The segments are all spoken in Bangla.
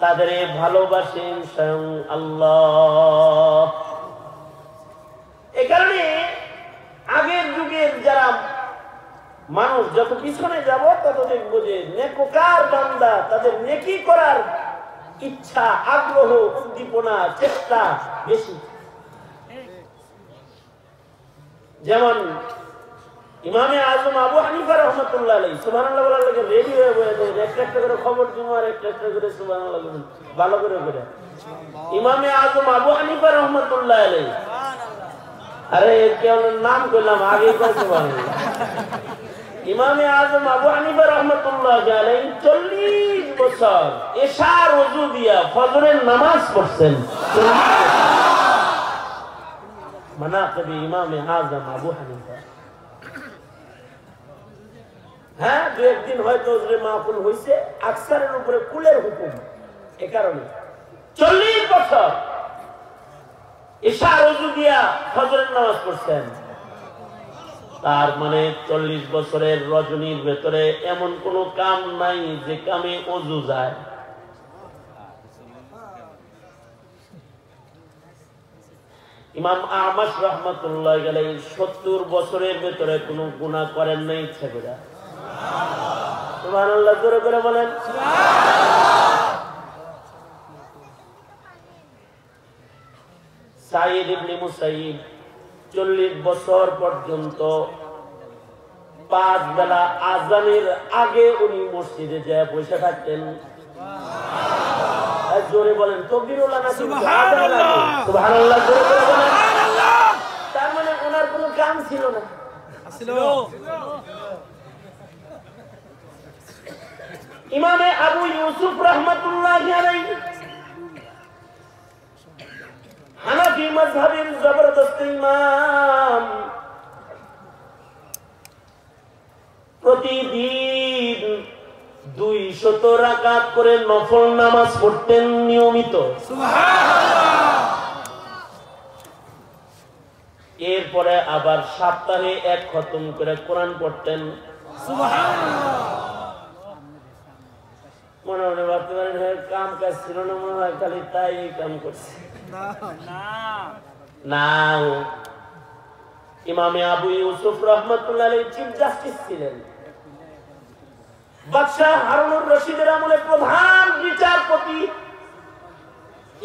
তাদের ভালোবাসেন স্বয়ং আল্লাহ। এই কারণে আগের যুগের যারা মানুষ যত পিছনে যাব তত দেখবো যে নেককার বান্দা তাদের নেকি করার ইচ্ছা, আগ্রহ, উদ্দীপনা, চেষ্টা বেশি। যেমন ইমামে আজম আবু হানিফা রহমাতুল্লাহ আলাইহি সুবহানাল্লাহ বলার লাগে রেডি হয়ে বসে, একটা একটা করে খবর জুমার একটা একটা করে সুবহানাল্লাহ বলেন ভালো করে করে। ইমামে আজম আবু হানিফা রহমাতুল্লাহ আলাইহি, আরে কেউ নাম করলাম আগে কই সুবহানাল্লাহ। ইমামে আজম আবু হানিফা রহমাতুল্লাহ আলাইহি 40 বছর এশার ওযু দিয়া ফজরের নামাজ পড়ছেন। মানাকিব ইমামে আজম আবু হানিফা। হ্যাঁ, দু একদিন হয়তো মাহফিল হয়েছে, আকসারের উপরে কুলের হুকুম। এ কারণে 40 বছর এশার ওযু দিয়া ফজরের নামাজ পড়ছেন। তার মানে 40 বছরের রজনীর ভেতরে এমন কোন কাম নাই যে কামে ওযু যায়। ইমাম আহমদ রহমাতুল্লাহ আলাইহি 70 বছরের ভেতরে কোনো গুনাহ করেন নাই ইচ্ছা করে। সুবহানাল্লাহ জোরে করে বলেন। সাঈদ ইবনে মুসাইয়িব 40 বছর পর্যন্ত 5 বেলা আযানের আগে উনি মসজিদে যায় বসে থাকতেন। জোরে বলেন তাকবীরুল্লাহ না সুবহানাল্লাহ। সুবহানাল্লাহ জোরে করে বলেন। তার মানে ওনার কোনো কাম ছিল না। ছিল। ইমামে আবু ইউসুফ রাহমাতুল্লাহি আলাইহি হানাফি মাযহাবের জবরদস্ত ইমাম, প্রতিদিন 200 রাকাত করে নফল নামাজ পড়তেন নিয়মিত। সুবহানাল্লাহ। এরপরে আবার সপ্তাহে 1 খতম করে কোরআন পড়তেন। সুবহানাল্লাহ। মনে মনে ভাবতে পারেন কাম কাজ ছিল না মনে হয়, খালি তাই কাম করছে। না, ইমামে আবু ইউসুফ রাহমাতুল্লাহ আলাইহি চিফ জাস্টিস ছিলেন। বাদশাহ হারুনুর রশিদের আমলে প্রধান বিচারপতি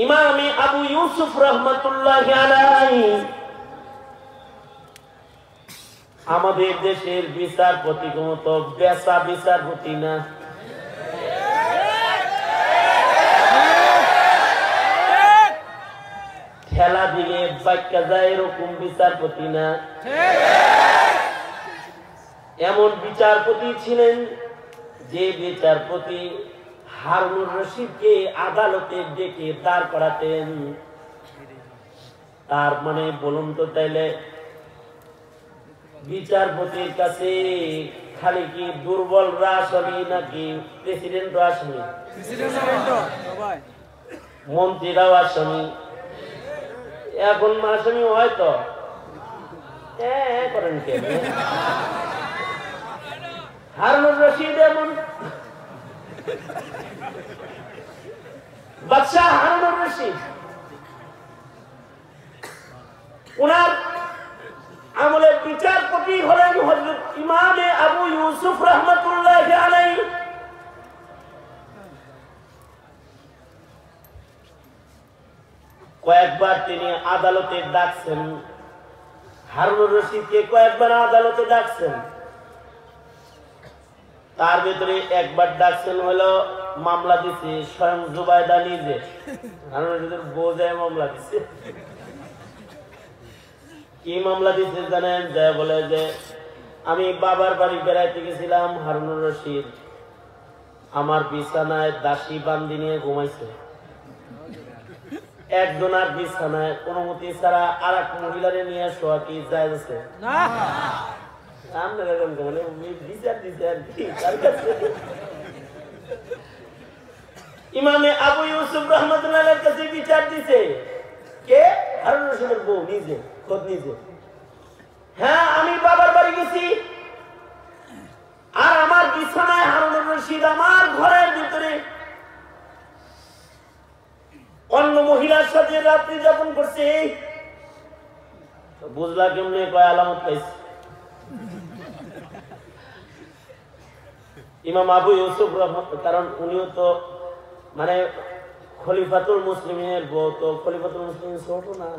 ইমামে আবু ইউসুফ রাহমাতুল্লাহ আলাইহি আমাদের দেশের বিচারপতি মতো বেসা বিচারপতি না। খেলা দিলে বাক্যা যায় এরকম বিচারপতি না। এমন বিচারপতি ছিলেন যে বিচারপতি হারুনুর রশিদকে আদালতে ডেকে দাঁড় করাতেন। তার মানে বলুন তো তাইলে বিচারপতির কাছে খালি কি দুর্বলরা আসামি নাকি প্রেসিডেন্টরা আসামি? মন্ত্রীরাও আসামি। এখন আসামি হয়তো করেন কে? হারুনুর রশিদ এমন বাদশাহ হারুনুর রশিদ, উনার আমলে বিচারপতি হলেন হযরত ইমামে আবু ইউসুফ রাহমাতুল্লাহ আলাইহি। কয়েকবার তিনি আদালতে ডাকছেন, হারুনুর রশিদকে কয়েকবার আদালতে ডাকছেন। তার ভিতরে একবার ডাকছেন হলো মামলা দিছে স্বয়ং জুবাইদা নিজে, হারুনুর রশিদের বউ যায় মামলা দিছে। কি মামলা দিছে জানেন? যায় বলে যে আমি বাবার বাড়ি বেড়াইতে গেছিলাম, হারুনুর রশিদ আমার বিছানায় দাসী বান্দি নিয়ে ঘুমাইছে। একজনের বিছানায় অনুমতি ছাড়া আর এক মহিলারে নিয়ে শোয়া কি জায়েজ আছে? না। ইমামে আবু ইউসুফ রাহমাতুল্লাহ আলাইহির কাছে বিচার দিছে কে? হারুনুর রশিদের বউ নিজে, খোদ নিজে। হ্যাঁ, আমি বাবার বাড়ি গেছি আর আমার বিছানায় হারুনুর রশিদ আমার ঘরের ভিতরে মহিলার সাথে রাত্রি যাপন করছে। বুঝলা কেমনে? কয় আলামত পাইছে। ইমাম আবু ইউসুফ কারণ উনিও তো মানে খলিফাতুল মুসলিমের বউ, তো খলিফাতুল মুসলিম ছোট না,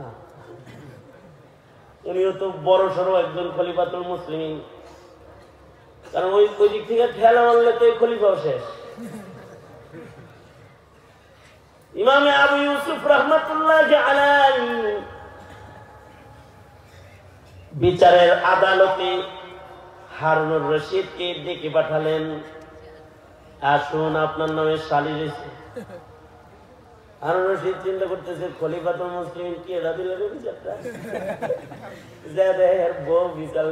উনিও তো বড় সড়ো একজন খলিফাতুল মুসলিম। কারণ ওই দিক থেকে ঠেলা মারলে তো খলিফাও শেষ। ইমামে আবু ইউসুফ রাহমাতুল্লাহি আলাইহি বিচারের আদালতে হারুনুর রশিদকে ডেকে পাঠালেন, আসুন আপনার নামে সালিশ হয়েছে। হারুন রশিদ চিন্তা করতেছে খলিফাতুল মুসলিম কি এরা দিল বিচারটা, বউ বিচার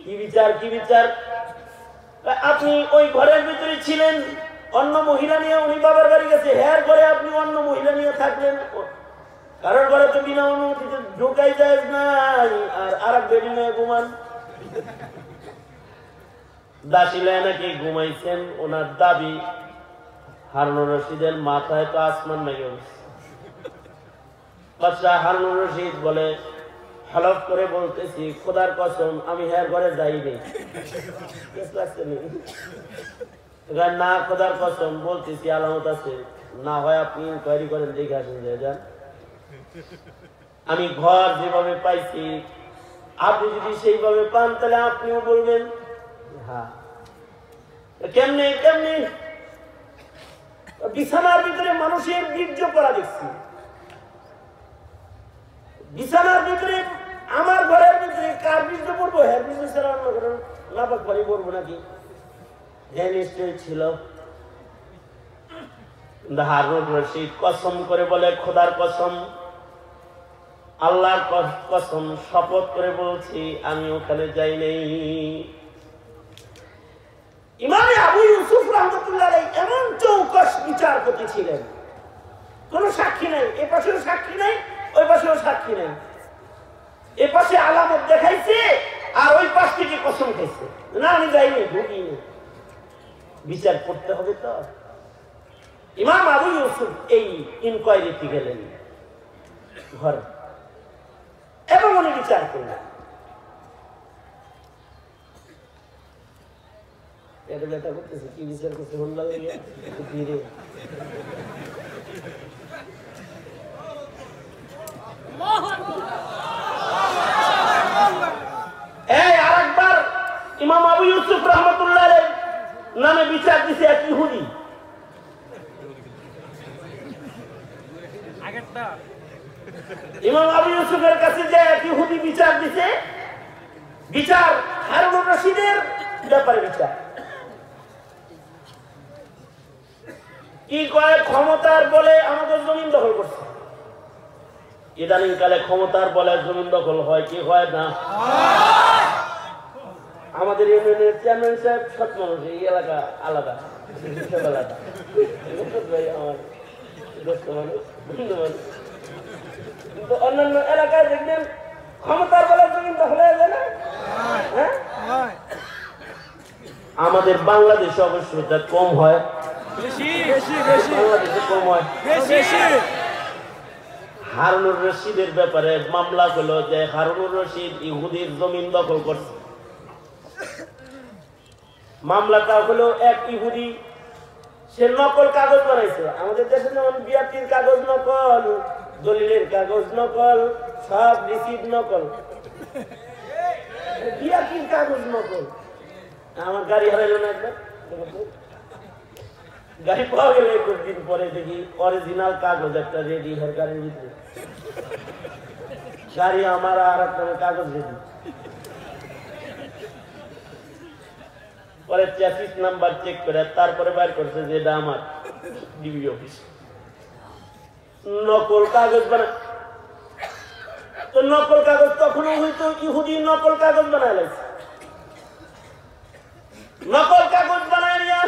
কি বিচার কি বিচার? আপনি ওই ঘরের ভিতরে ছিলেন, অন্য মহিলা নিয়ে উনি বাবার বাড়ি গেছে, হ্যাঁ ঘরে আপনি অন্য মহিলা নিয়ে থাকলেন, কারোর ঘরে তো বিনা অনুমতিতে ঢোকাই যায় না, আর এক বেডি নিয়ে ঘুমান। দাসিলায় নাকি ঘুমাইছেন, ওনার দাবি হারুনুর রশিদের মাথায় তো আসমান নাকি বাদশাহ। হারুনুর রশিদ বলে, হলফ করে বলতেছি খোদার কসম আমি হ্যাঁ ঘরে যাইনি। না খোদার কসম বলতেছি আলামত আছে, না হয় আপনি ইনকোয়ারি করেন, দেখে আসেন যান। আমি ঘর যেভাবে পাইছি আপনি যদি সেইভাবে পান তাহলে আপনিও বলবেন। হ্যাঁ কেমনে কেমনে? বিছানার ভিতরে মানুষের বীর্য করা দেখছি, বিছানার ভিতরে আমার ঘরের ভিতরে কার বীর্য পড়বো? হ্যাঁ বীর্য ছাড়া অন্য ঘরে নাপাক পানি পড়বো নাকি? হ্যাঁ নিশ্চয় ছিল। হারুন রশিদ কসম করে বলে, খোদার কসম আল্লাহর কসম শপথ করে বলছি আমি ওখানে যাই নাই। ইমামে আবু ইউসুফ রাহমাতুল্লাহ আলাইহি এমন চৌকস বিচারপতি ছিলেন, কোন সাক্ষী নাই, এ পাশেও সাক্ষী নাই, ওই পাশেও সাক্ষী নাই। এ পাশে আলামত দেখাইছে আর ওই পাশ থেকে কসম খাইছে, না আমি যাইনি, ঢুকিনি। বিচার করতে হবে তো। ইমাম আবু ইউসুফ এই ইনকোয়ারিতে গেলেন ঘরে এবং উনি বিচার করলেন। এটা ব্যথা করতেছে, কি বিচার করছে হল্লা লেগে ধীরে। এই আরেকবার ইমাম আবু ইউসুফ রাহমাতুল্লাহ আলাইহি নামে বিচার দিছে এক ইহুদি। ইমাম আবু ইউসুফের কাছে যে এক ইহুদি বিচার দিছে, বিচার হারুনুর রশিদের ব্যাপারে বিচার। কি কয়? ক্ষমতার বলে আমাদের জমিন দখল করছে। ইদানিং কালে ক্ষমতার বলে জমিন দখল হয় কি হয় না? আমাদের ইউনিয়নের চেয়ারম্যান সাহেব সৎ মানুষ, এই এলাকা আলাদা, আলাদা আমার দোস্ত মানুষ, বন্ধু মানুষ। কিন্তু অন্যান্য এলাকায় দেখবেন ক্ষমতার বলে জমিন দখল হয়ে যায় না? হ্যাঁ, আমাদের বাংলাদেশে অবশ্য এটা কম হয়, বাংলাদেশে কম হয়। হারুনুর রশিদের ব্যাপারে মামলা হলো যে হারুনুর রশিদ ইহুদির জমিন দখল করছে। মামলাটা হলো এক ইহুদি, সে নকল কাগজ বানাইছে। আমাদের দেশে যেমন বিয়াটির কাগজ নকল, দলিলের কাগজ নকল, সব রিসিভ নকল, বিয়াটির কাগজ নকল। আমার গাড়ি হারাইল না একবার, গাড়ি পাওয়া গেলে 21 দিন পরে দেখি অরিজিনাল কাগজ একটা রেডি হের গাড়ির ভিতরে। গাড়ি আমার আর একটা কাগজ রেডি। পরে চ্যাসিস নাম্বার চেক করে তারপরে বাইর করছে যে এটা আমার ডিবি অফিস। নকল কাগজ বানা, তো নকল কাগজ তখনও হয়তো ইহুদি নকল কাগজ বানায় লাগছে। নকল কাগজ বানায় নিয়ে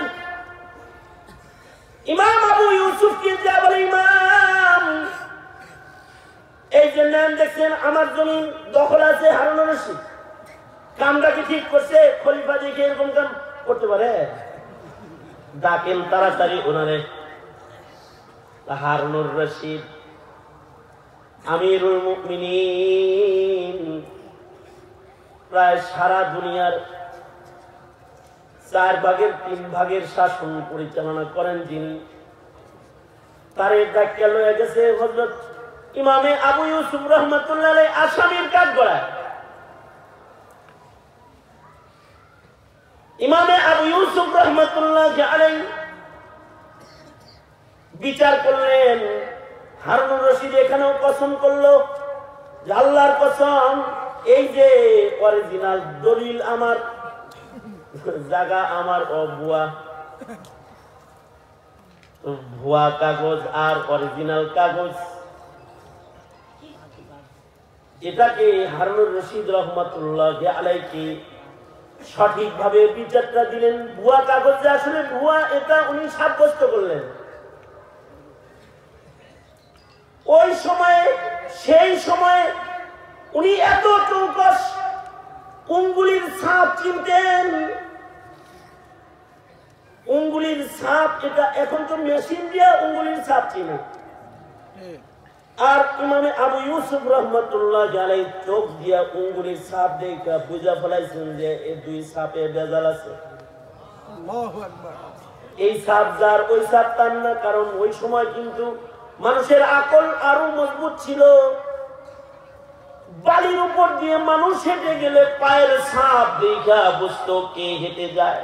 ইমাম আবু ইউসুফ কে যা বলে, ইমাম এই যে নাম দেখছেন আমার জমিন দখল আছে হারুনুর রশিদ, কামটা কি ঠিক করছে? খলিফা দেখে এরকম কাম করতে পারে? ডাকেন তাড়াতাড়ি ওনারে। হারুনুর রশিদ আমিরুল মুমিনিন প্রায় সারা দুনিয়ার 4/3 শাসন পরিচালনা করেন যিনি, তার ডাক্তার লয়ে গেছে হযরত ইমামে আবু ইউসুফ রাহমাতুল্লাহ আলাইহি আসামির কাঠগড়ায়। ইমামে আবু ইউসুফ রাহমাতুল্লাহ আলাইহি বিচার করলেন। হারুনুর রশিদ এখানেও কসম করলো যে আল্লাহর কসম, এই যে অরিজিনাল দলিল আমার, জায়গা আমার, ভুয়া ভুয়া কাগজ আর অরিজিনাল কাগজ, এটাকে হারুনুর রশিদ রহমাতুল্লাহ আলাইহি সঠিকভাবে বিচারটা দিলেন। ভুয়া কাগজ যে আসলে ভুয়া এটা উনি সাব্যস্ত করলেন। ওই সময়ে সেই সময়ে উনি এত চৌকস, উঙ্গুলির ছাপ চিনতেন। উঙ্গুলির ছাপ, এটা এখন তো মেশিন দিয়ে উঙ্গুলির ছাপ চিনে। আর ইমামে আবু ইউসুফ রাহমাতুল্লাহ আলাইহি চোখ দিয়া উঙ্গুলির ছাপ দেখা বুঝা ফেলাইছেন যে এই দুই ছাপে ভেজাল আছে। আল্লাহু আকবার। এই ছাপ যার ওই ছাপ তার না, কারণ ওই সময় কিন্তু মানুষের আকল আরো মজবুত ছিল। বালির উপর দিয়ে মানুষ হেঁটে গেলে পায়ের ছাপ দেখা বুঝতো কে হেঁটে যায়।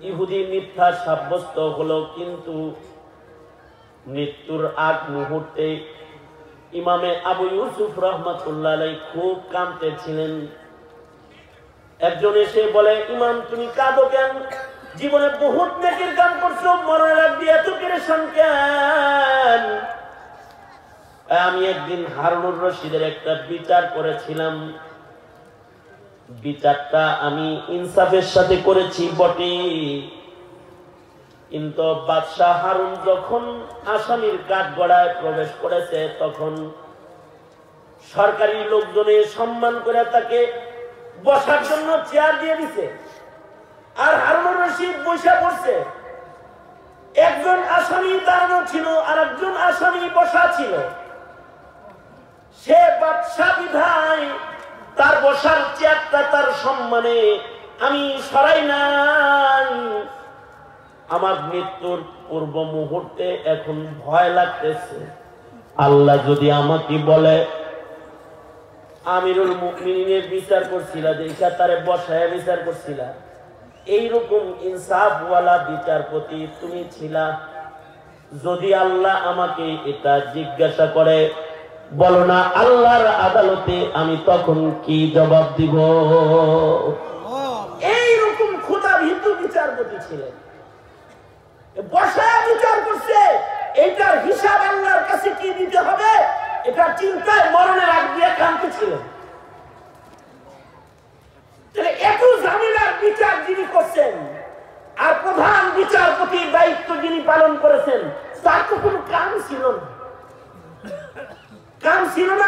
ইহুদি মিথ্যা সাব্যস্ত হলো, কিন্তু মৃত্যুর আগ মুহূর্তে ইমামে আবু ইউসুফ রাহমাতুল্লাহ আলাইহি খুব কাঁদতেছিলেন। একজন এসে বলে, ইমাম তুমি কাঁদো কেন? জীবনে বহুত নেকির কাম করছো, মরণের আগ দিয়ে এত পেরেশান কেন? আমি একদিন হারুনুর রশিদের একটা বিচার করেছিলাম। বিচারটা আমি ইনসাফের সাথে করেছি বটে, কিন্তু বাদশাহ হারুন যখন আসামির কাঠগড়ায় প্রবেশ করেছে তখন সরকারি লোকজনের সম্মান করে তাকে বসার জন্য চেয়ার দিয়ে দিছে। আর হারুনুর রশিদ বসে পড়ছে। একজন আসামি দাঁড়ানো ছিল আর একজন আসামি বসা ছিল। সে বাদশাহ বিধায় তার বসার চেয়ারটা তার সম্মানে আমি সরাই নাই। আমার মৃত্যুর পূর্ব মুহূর্তে এখন ভয় লাগতেছে, আল্লাহ যদি আমাকে বলে আমিরুল মুমিনিনের বিচার করছিলা, দেখা তারে বসায় বিচার করছিলা, এইরকম ইনসাফওয়ালা বিচারপতি তুমি ছিলা, যদি আল্লাহ আমাকে এটা জিজ্ঞাসা করে, বলো না আল্লাহর আদালতে আমি তখন কি জবাব দিব? এইরকম খোদা ভীতু বিচারপতি ছিলেন। বসায় বিচার করছে, এটার হিসাব আল্লাহর কাছে কি দিতে হবে এটা চিন্তায় মরণের আগ দিয়ে কাঁদতেছিলেন। এত ঝামেলার বিচার যিনি করছেন আর প্রধান বিচারপতির দায়িত্ব যিনি পালন করেছেন, তার তো কোনো কাম ছিল না। কাম ছিল না।